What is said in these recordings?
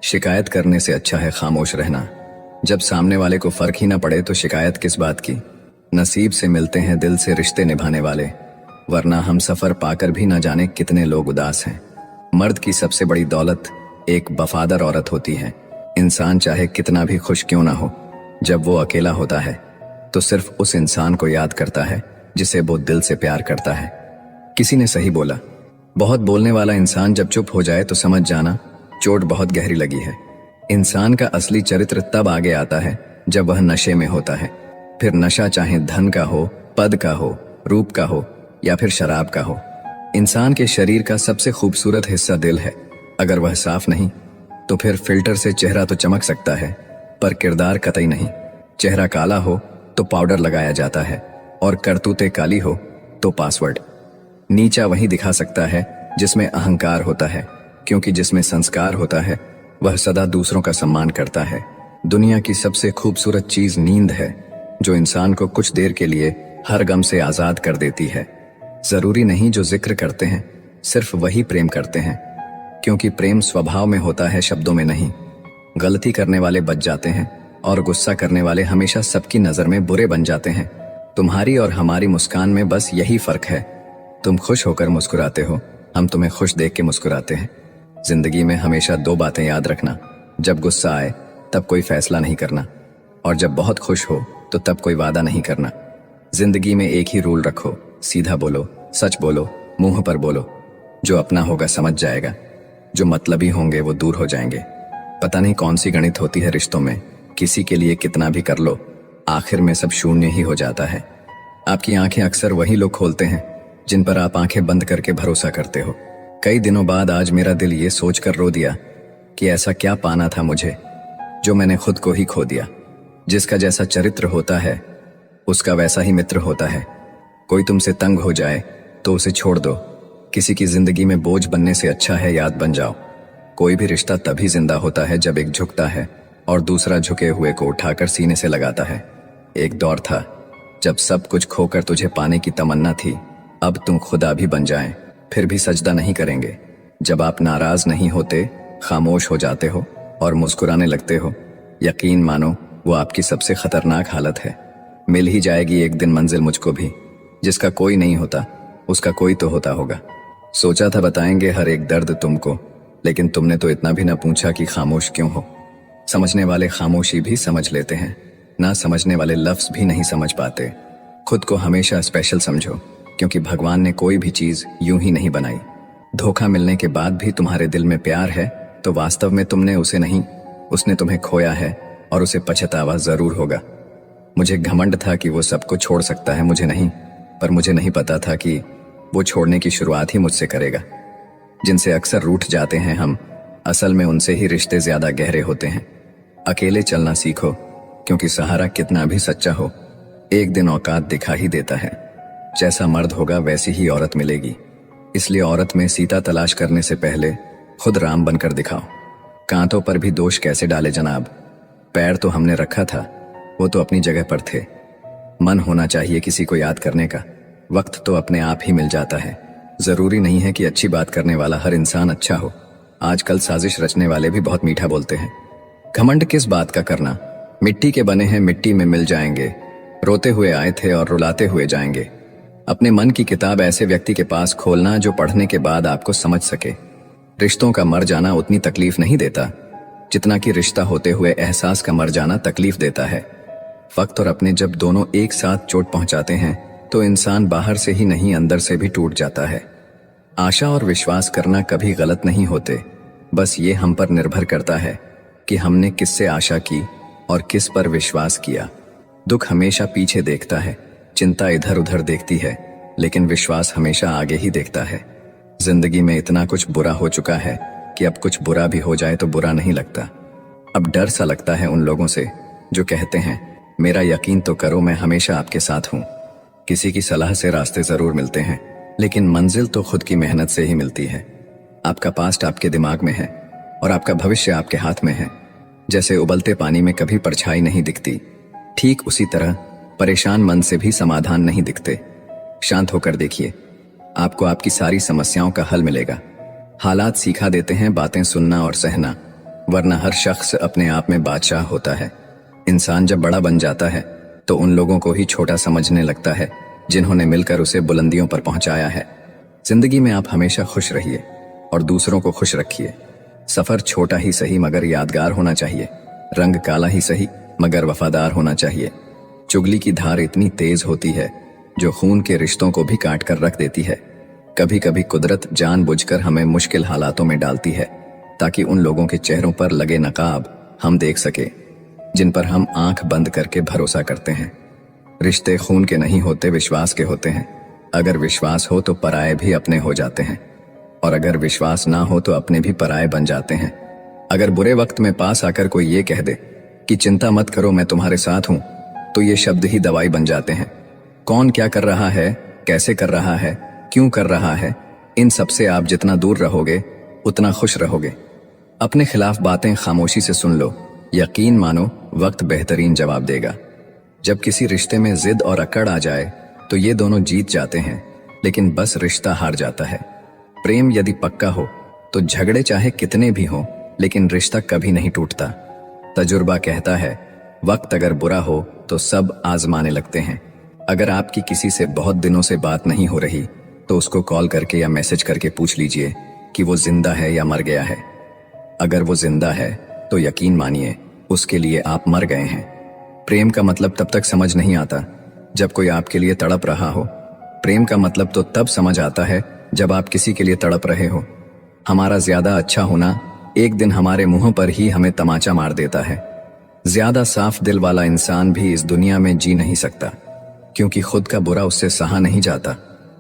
शिकायत करने से अच्छा है खामोश रहना। जब सामने वाले को फर्क ही ना पड़े तो शिकायत किस बात की। नसीब से मिलते हैं दिल से रिश्ते निभाने वाले, वरना हम सफर पाकर भी ना जाने कितने लोग उदास हैं। मर्द की सबसे बड़ी दौलत एक वफादार औरत होती है। इंसान चाहे कितना भी खुश क्यों ना हो, जब वो अकेला होता है तो सिर्फ उस इंसान को याद करता है जिसे वो दिल से प्यार करता है। किसी ने सही बोला, बहुत बोलने वाला इंसान जब चुप हो जाए तो समझ जाना चोट बहुत गहरी लगी है। इंसान का असली चरित्र तब आगे आता है जब वह नशे में होता है। फिर नशा चाहे धन का हो, पद का हो, रूप का हो या फिर शराब का हो। इंसान के शरीर का सबसे खूबसूरत हिस्सा दिल है। अगर वह साफ नहीं तो फिर फिल्टर से चेहरा तो चमक सकता है पर किरदार कतई नहीं। चेहरा काला हो तो पाउडर लगाया जाता है और करतूतें काली हो तो पासवर्ड। नीचा वही दिखा सकता है जिसमें अहंकार होता है, क्योंकि जिसमें संस्कार होता है वह सदा दूसरों का सम्मान करता है। दुनिया की सबसे खूबसूरत चीज नींद है, जो इंसान को कुछ देर के लिए हर गम से आजाद कर देती है। जरूरी नहीं जो जिक्र करते हैं सिर्फ वही प्रेम करते हैं, क्योंकि प्रेम स्वभाव में होता है, शब्दों में नहीं। गलती करने वाले बच जाते हैं और गुस्सा करने वाले हमेशा सबकी नजर में बुरे बन जाते हैं। तुम्हारी और हमारी मुस्कान में बस यही फर्क है। तुम खुश होकर मुस्कुराते हो, हम तुम्हें खुश देख के मुस्कुराते हैं। जिंदगी में हमेशा दो बातें याद रखना, जब गुस्सा आए तब कोई फैसला नहीं करना, और जब बहुत खुश हो तो तब कोई वादा नहीं करना। जिंदगी में एक ही रूल रखो, सीधा बोलो, सच बोलो, मुंह पर बोलो। जो अपना होगा समझ जाएगा, जो मतलबी होंगे वो दूर हो जाएंगे। पता नहीं कौन सी गणित होती है रिश्तों में, किसी के लिए कितना भी कर लो आखिर में सब शून्य ही हो जाता है। आपकी आंखें अक्सर वही लोग खोलते हैं जिन पर आप आंखें बंद करके भरोसा करते हो। कई दिनों बाद आज मेरा दिल ये सोचकर रो दिया कि ऐसा क्या पाना था मुझे जो मैंने खुद को ही खो दिया। जिसका जैसा चरित्र होता है उसका वैसा ही मित्र होता है। कोई तुमसे तंग हो जाए तो उसे छोड़ दो। किसी की जिंदगी में बोझ बनने से अच्छा है याद बन जाओ। कोई भी रिश्ता तभी जिंदा होता है जब एक झुकता है और दूसरा झुके हुए को उठाकर सीने से लगाता है। एक दौर था जब सब कुछ खोकर तुझे पाने की तमन्ना थी, अब तुम खुदा भी बन जाएं फिर भी सजदा नहीं करेंगे। जब आप नाराज नहीं होते, खामोश हो जाते हो और मुस्कुराने लगते हो, यकीन मानो वो आपकी सबसे खतरनाक हालत है। मिल ही जाएगी एक दिन मंजिल मुझको भी, जिसका कोई नहीं होता उसका कोई तो होता होगा। सोचा था बताएंगे हर एक दर्द तुमको, लेकिन तुमने तो इतना भी ना पूछा कि खामोश क्यों हो। समझने वाले खामोशी भी समझ लेते हैं, ना समझने वाले लफ्ज भी नहीं समझ पाते। खुद को हमेशा स्पेशल समझो, क्योंकि भगवान ने कोई भी चीज यूं ही नहीं बनाई। धोखा मिलने के बाद भी तुम्हारे दिल में प्यार है तो वास्तव में तुमने उसे नहीं, उसने तुम्हें खोया है और उसे पछतावा जरूर होगा। मुझे घमंड था कि वो सबको छोड़ सकता है, मुझे नहीं, पर मुझे नहीं पता था कि वो छोड़ने की शुरुआत ही मुझसे करेगा। जिनसे अक्सर रूठ जाते हैं हम, असल में उनसे ही रिश्ते ज्यादा गहरे होते हैं। अकेले चलना सीखो, क्योंकि सहारा कितना भी सच्चा हो एक दिन औकात दिखा ही देता है। जैसा मर्द होगा वैसी ही औरत मिलेगी, इसलिए औरत में सीता तलाश करने से पहले खुद राम बनकर दिखाओ। कांटों पर भी दोष कैसे डाले जनाब, पैर तो हमने रखा था, वो तो अपनी जगह पर थे। मन होना चाहिए किसी को याद करने का, वक्त तो अपने आप ही मिल जाता है। जरूरी नहीं है कि अच्छी बात करने वाला हर इंसान अच्छा हो। आजकल साजिश रचने वाले भी बहुत मीठा बोलते हैं। घमंड किस बात का करना, मिट्टी के बने हैं मिट्टी में मिल जाएंगे। रोते हुए आए थे और रुलाते हुए जाएंगे। अपने मन की किताब ऐसे व्यक्ति के पास खोलना जो पढ़ने के बाद आपको समझ सके। रिश्तों का मर जाना उतनी तकलीफ नहीं देता जितना कि रिश्ता होते हुए एहसास का मर जाना तकलीफ देता है। वक्त और अपने जब दोनों एक साथ चोट पहुंचाते हैं तो इंसान बाहर से ही नहीं अंदर से भी टूट जाता है। आशा और विश्वास करना कभी गलत नहीं होते, बस ये हम पर निर्भर करता है कि हमने किससे आशा की और किस पर विश्वास किया। दुख हमेशा पीछे देखता है, चिंता इधर उधर देखती है, लेकिन विश्वास हमेशा आगे ही देखता है। जिंदगी में इतना कुछ बुरा हो चुका है कि अब कुछ बुरा भी हो जाए तो बुरा नहीं लगता। अब डर सा लगता है उन लोगों से जो कहते हैं मेरा यकीन तो करो मैं हमेशा आपके साथ हूँ। किसी की सलाह से रास्ते जरूर मिलते हैं, लेकिन मंजिल तो खुद की मेहनत से ही मिलती है। आपका पास्ट आपके दिमाग में है और आपका भविष्य आपके हाथ में है। जैसे उबलते पानी में कभी परछाई नहीं दिखती, ठीक उसी तरह परेशान मन से भी समाधान नहीं दिखते। शांत होकर देखिए, आपको आपकी सारी समस्याओं का हल मिलेगा। हालात सिखा देते हैं बातें सुनना और सहना, वरना हर शख्स अपने आप में बादशाह होता है। इंसान जब बड़ा बन जाता है तो उन लोगों को ही छोटा समझने लगता है जिन्होंने मिलकर उसे बुलंदियों पर पहुंचाया है। जिंदगी में आप हमेशा खुश रहिए और दूसरों को खुश रखिए। सफर छोटा ही सही मगर यादगार होना चाहिए। रंग काला ही सही मगर वफादार होना चाहिए। चुगली की धार इतनी तेज होती है जो खून के रिश्तों को भी काट कर रख देती है। कभी कभी कुदरत जानबूझकर हमें मुश्किल हालातों में डालती है ताकि उन लोगों के चेहरों पर लगे नकाब हम देख सके जिन पर हम आंख बंद करके भरोसा करते हैं। रिश्ते खून के नहीं होते, विश्वास के होते हैं। अगर विश्वास हो तो पराये भी अपने हो जाते हैं और अगर विश्वास ना हो तो अपने भी पराये बन जाते हैं। अगर बुरे वक्त में पास आकर कोई ये कह दे कि चिंता मत करो मैं तुम्हारे साथ हूं, तो ये शब्द ही दवाई बन जाते हैं। कौन क्या कर रहा है, कैसे कर रहा है, क्यों कर रहा है, इन सब से आप जितना दूर रहोगे उतना खुश रहोगे। अपने खिलाफ बातें खामोशी से सुन लो, यकीन मानो वक्त बेहतरीन जवाब देगा। जब किसी रिश्ते में जिद और अकड़ आ जाए तो ये दोनों जीत जाते हैं, लेकिन बस रिश्ता हार जाता है। प्रेम यदि पक्का हो तो झगड़े चाहे कितने भी हों, लेकिन रिश्ता कभी नहीं टूटता। तजुर्बा कहता है वक्त अगर बुरा हो तो सब आजमाने लगते हैं। अगर आपकी किसी से बहुत दिनों से बात नहीं हो रही तो उसको कॉल करके या मैसेज करके पूछ लीजिए कि वो जिंदा है या मर गया है। अगर वो जिंदा है तो यकीन मानिए उसके लिए आप मर गए हैं। प्रेम का मतलब तब तक समझ नहीं आता जब कोई आपके लिए तड़प रहा हो। प्रेम का मतलब तो तब समझ आता है जब आप किसी के लिए तड़प रहे हो। हमारा ज्यादा अच्छा होना एक दिन हमारे मुंह पर ही हमें तमाचा मार देता है। ज्यादा साफ दिल वाला इंसान भी इस दुनिया में जी नहीं सकता, क्योंकि खुद का बुरा उससे सहा नहीं जाता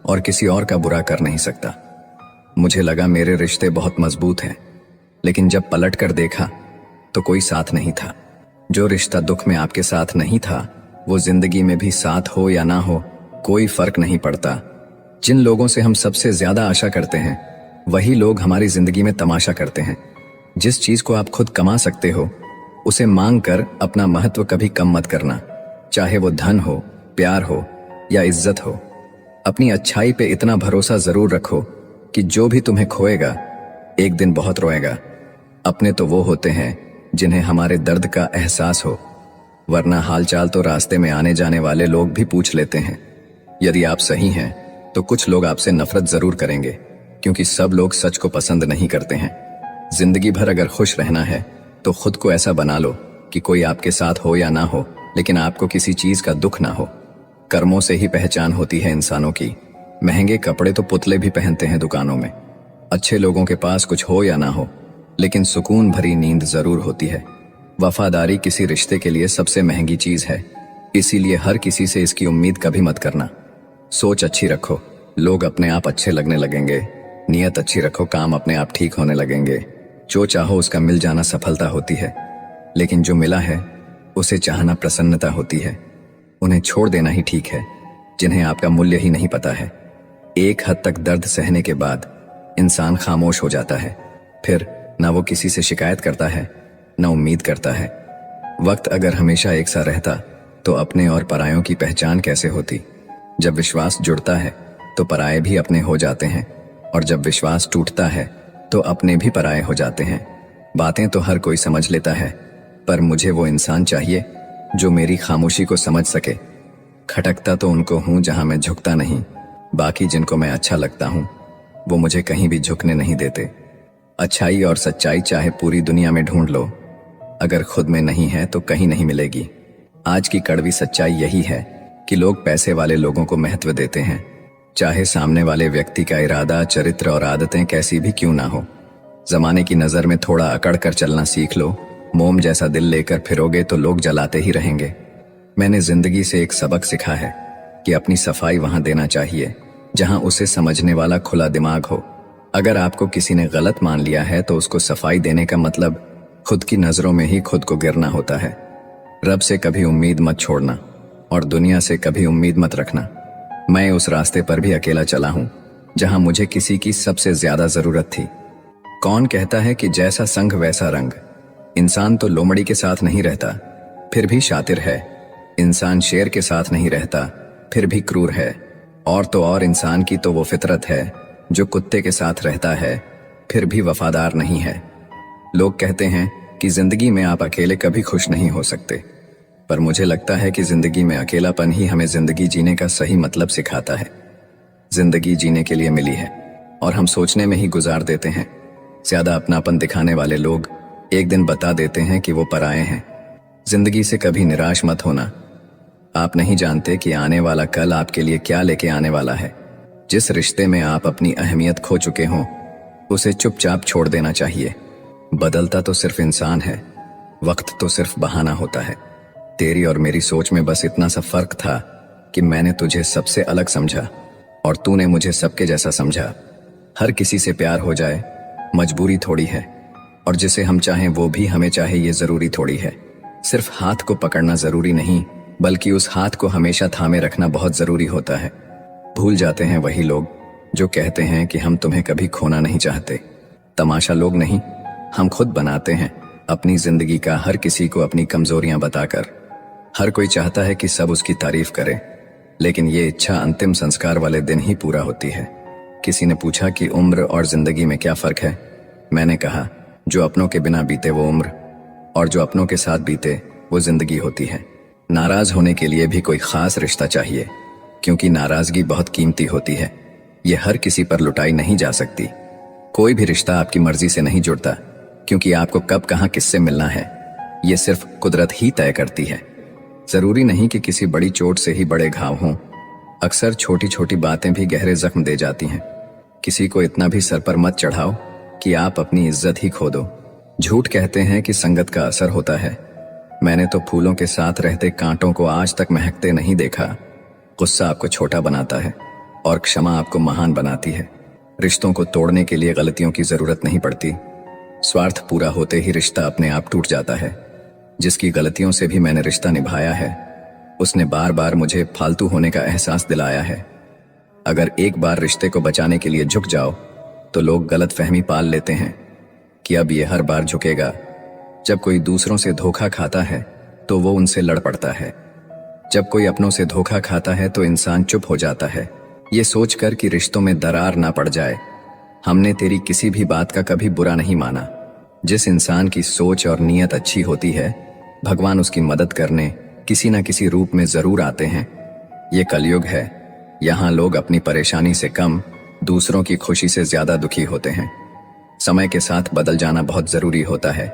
और किसी और का बुरा कर नहीं सकता। मुझे लगा मेरे रिश्ते बहुत मजबूत हैं, लेकिन जब पलट कर देखा तो कोई साथ नहीं था। जो रिश्ता दुख में आपके साथ नहीं था वो जिंदगी में भी साथ हो या ना हो कोई फर्क नहीं पड़ता। जिन लोगों से हम सबसे ज्यादा आशा करते हैं वही लोग हमारी जिंदगी में तमाशा करते हैं। जिस चीज को आप खुद कमा सकते हो उसे मांग कर अपना महत्व कभी कम मत करना, चाहे वो धन हो, प्यार हो या इज्जत हो। अपनी अच्छाई पे इतना भरोसा जरूर रखो कि जो भी तुम्हें खोएगा एक दिन बहुत रोएगा। अपने तो वो होते हैं जिन्हें हमारे दर्द का एहसास हो, वरना हालचाल तो रास्ते में आने जाने वाले लोग भी पूछ लेते हैं। यदि आप सही हैं तो कुछ लोग आपसे नफरत जरूर करेंगे, क्योंकि सब लोग सच को पसंद नहीं करते हैं। जिंदगी भर अगर खुश रहना है तो खुद को ऐसा बना लो कि कोई आपके साथ हो या ना हो, लेकिन आपको किसी चीज का दुख ना हो। कर्मों से ही पहचान होती है इंसानों की। महंगे कपड़े तो पुतले भी पहनते हैं दुकानों में। अच्छे लोगों के पास कुछ हो या ना हो, लेकिन सुकून भरी नींद जरूर होती है। वफादारी किसी रिश्ते के लिए सबसे महंगी चीज है, इसीलिए हर किसी से इसकी उम्मीद कभी मत करना। सोच अच्छी रखो, लोग अपने आप अच्छे लगने लगेंगे। नियत अच्छी रखो, काम अपने आप ठीक होने लगेंगे। जो चाहो उसका मिल जाना सफलता होती है, लेकिन जो मिला है उसे चाहना प्रसन्नता होती है। उन्हें छोड़ देना ही ठीक है जिन्हें आपका मूल्य ही नहीं पता है। एक हद तक दर्द सहने के बाद इंसान खामोश हो जाता है, फिर ना वो किसी से शिकायत करता है ना उम्मीद करता है। वक्त अगर हमेशा एक सा रहता तो अपने और परायों की पहचान कैसे होती। जब विश्वास जुड़ता है तो पराये भी अपने हो जाते हैं, और जब विश्वास टूटता है तो अपने भी पराये हो जाते हैं। बातें तो हर कोई समझ लेता है, पर मुझे वो इंसान चाहिए जो मेरी खामोशी को समझ सके। खटकता तो उनको हूं जहां मैं झुकता नहीं, बाकी जिनको मैं अच्छा लगता हूं वो मुझे कहीं भी झुकने नहीं देते। अच्छाई और सच्चाई चाहे पूरी दुनिया में ढूंढ लो, अगर खुद में नहीं है तो कहीं नहीं मिलेगी। आज की कड़वी सच्चाई यही है कि लोग पैसे वाले लोगों को महत्व देते हैं, चाहे सामने वाले व्यक्ति का इरादा, चरित्र और आदतें कैसी भी क्यों ना हो। जमाने की नजर में थोड़ा अकड़ कर चलना सीख लो। मोम जैसा दिल लेकर फिरोगे तो लोग जलाते ही रहेंगे। मैंने जिंदगी से एक सबक सीखा है कि अपनी सफाई वहां देना चाहिए जहां उसे समझने वाला खुला दिमाग हो। अगर आपको किसी ने गलत मान लिया है तो उसको सफाई देने का मतलब खुद की नजरों में ही खुद को गिरना होता है। रब से कभी उम्मीद मत छोड़ना और दुनिया से कभी उम्मीद मत रखना। मैं उस रास्ते पर भी अकेला चला हूं जहां मुझे किसी की सबसे ज्यादा जरूरत थी। कौन कहता है कि जैसा संग वैसा रंग। इंसान तो लोमड़ी के साथ नहीं रहता फिर भी शातिर है। इंसान शेर के साथ नहीं रहता फिर भी क्रूर है। और तो और इंसान की तो वो फितरत है जो कुत्ते के साथ रहता है फिर भी वफादार नहीं है। लोग कहते हैं कि जिंदगी में आप अकेले कभी खुश नहीं हो सकते, पर मुझे लगता है कि जिंदगी में अकेलापन ही हमें जिंदगी जीने का सही मतलब सिखाता है। जिंदगी जीने के लिए मिली है और हम सोचने में ही गुजार देते हैं। ज्यादा अपनापन दिखाने वाले लोग एक दिन बता देते हैं कि वो पराये हैं। जिंदगी से कभी निराश मत होना। आप नहीं जानते कि आने वाला कल आपके लिए क्या लेके आने वाला है। जिस रिश्ते में आप अपनी अहमियत खो चुके हों, उसे चुपचाप छोड़ देना चाहिए। बदलता तो सिर्फ इंसान है, वक्त तो सिर्फ बहाना होता है। तेरी और मेरी सोच में बस इतना सा फर्क था कि मैंने तुझे सबसे अलग समझा और तूने मुझे सबके जैसा समझा। हर किसी से प्यार हो जाए मजबूरी थोड़ी है, और जिसे हम चाहें वो भी हमें चाहे ये जरूरी थोड़ी है। सिर्फ हाथ को पकड़ना जरूरी नहीं, बल्कि उस हाथ को हमेशा थामे रखना बहुत जरूरी होता है। भूल जाते हैं वही लोग जो कहते हैं कि हम तुम्हें कभी खोना नहीं चाहते। तमाशा लोग नहीं, हम खुद बनाते हैं अपनी जिंदगी का हर किसी को अपनी कमजोरियां बताकर। हर कोई चाहता है कि सब उसकी तारीफ करे, लेकिन ये इच्छा अंतिम संस्कार वाले दिन ही पूरा होती है। किसी ने पूछा कि उम्र और जिंदगी में क्या फर्क है। मैंने कहा, जो अपनों के बिना बीते वो उम्र, और जो अपनों के साथ बीते वो जिंदगी होती है। नाराज होने के लिए भी कोई खास रिश्ता चाहिए, क्योंकि नाराजगी बहुत कीमती होती है। ये हर किसी पर लुटाई नहीं जा सकती। कोई भी रिश्ता आपकी मर्जी से नहीं जुड़ता, क्योंकि आपको कब कहां किससे मिलना है ये सिर्फ कुदरत ही तय करती है। जरूरी नहीं कि किसी बड़ी चोट से ही बड़े घाव हों। अक्सर छोटी छोटी बातें भी गहरे जख्म दे जाती हैं। किसी को इतना भी सर पर मत चढ़ाओ कि आप अपनी इज्जत ही खो दो। झूठ कहते हैं कि संगत का असर होता है। मैंने तो फूलों के साथ रहते कांटों को आज तक महकते नहीं देखा। गुस्सा आपको छोटा बनाता है और क्षमा आपको महान बनाती है। रिश्तों को तोड़ने के लिए गलतियों की जरूरत नहीं पड़ती। स्वार्थ पूरा होते ही रिश्ता अपने आप टूट जाता है। जिसकी गलतियों से भी मैंने रिश्ता निभाया है, उसने बार बार मुझे फालतू होने का एहसास दिलाया है। अगर एक बार रिश्ते को बचाने के लिए झुक जाओ तो लोग गलत फहमी पाल लेते हैं कि अब ये हर बार झुकेगा। जब कोई दूसरों से धोखा खाता है तो वो उनसे लड़ पड़ता है। जब कोई अपनों से धोखा खाता है तो इंसान चुप हो जाता है, ये सोचकर कि रिश्तों में दरार ना पड़ जाए। हमने तेरी किसी भी बात का कभी बुरा नहीं माना। जिस इंसान की सोच और नीयत अच्छी होती है, भगवान उसकी मदद करने किसी न किसी रूप में जरूर आते हैं। ये कलयुग है, यहाँ लोग अपनी परेशानी से कम दूसरों की खुशी से ज्यादा दुखी होते हैं। समय के साथ बदल जाना बहुत जरूरी होता है,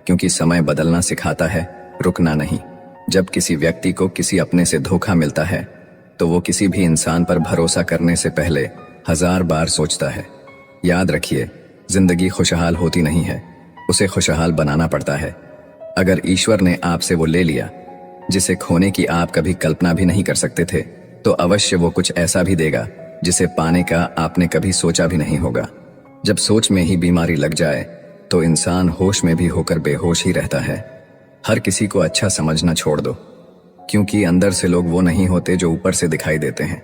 क्योंकि समय बदलना सिखाता है, रुकना नहीं। जब किसी व्यक्ति को किसी अपने से धोखा मिलता है तो वो किसी भी इंसान पर भरोसा करने से पहले 1000 बार सोचता है। याद रखिए, जिंदगी खुशहाल होती नहीं है, उसे खुशहाल बनाना पड़ता है। अगर ईश्वर ने आपसे वो ले लिया जिसे खोने की आप कभी कल्पना भी नहीं कर सकते थे, तो अवश्य वो कुछ ऐसा भी देगा जिसे पाने का आपने कभी सोचा भी नहीं होगा। जब सोच में ही बीमारी लग जाए तो इंसान होश में भी होकर बेहोश ही रहता है। हर किसी को अच्छा समझना छोड़ दो, क्योंकि अंदर से लोग वो नहीं होते जो ऊपर से दिखाई देते हैं।